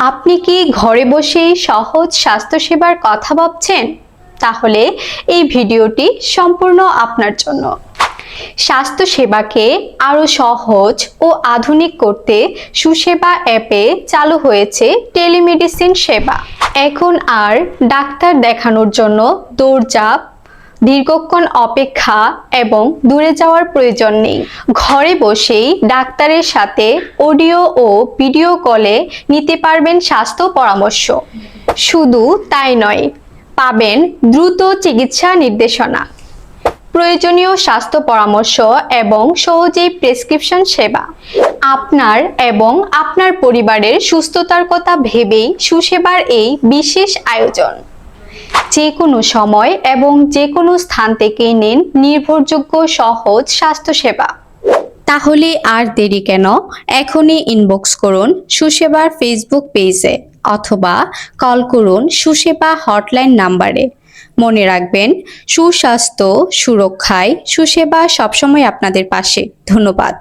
আপনি কি ঘরে বসেই সহজ স্বাস্থ্যসেবার কথা ভাবছেন? তাহলে এই ভিডিওটি সম্পূর্ণ আপনার জন্য। স্বাস্থ্যসেবাকে আরও সহজ ও আধুনিক করতে সুসেবা অ্যাপে চালু হয়েছে টেলিমেডিসিন সেবা। এখন আর ডাক্তার দেখানোর জন্য দৌড়ঝাঁপ, দীর্ঘক্ষণ অপেক্ষা এবং দূরে যাওয়ার প্রয়োজন নেই। ঘরে বসেই ডাক্তারের সাথে অডিও ও ভিডিও কলে নিতে পারবেন স্বাস্থ্য পরামর্শ। শুধু তাই নয়, পাবেন দ্রুত চিকিৎসা নির্দেশনা, প্রয়োজনীয় স্বাস্থ্য পরামর্শ এবং সহজেই প্রেসক্রিপশন সেবা। আপনার এবং আপনার পরিবারের সুস্থতার কথা ভেবেই সুসেবার এই বিশেষ আয়োজন। যে কোনো সময় এবং যে কোনো স্থান থেকে নিন নির্ভরযোগ্য সহজ স্বাস্থ্যসেবা। তাহলে আর দেরি কেন? এখনই ইনবক্স করুন সুসেবার ফেসবুক পেজে অথবা কল করুন সুসেবা হটলাইন নাম্বারে। মনে রাখবেন, সুস্বাস্থ্য সুরক্ষায় সুসেবা সবসময় আপনাদের পাশে। ধন্যবাদ।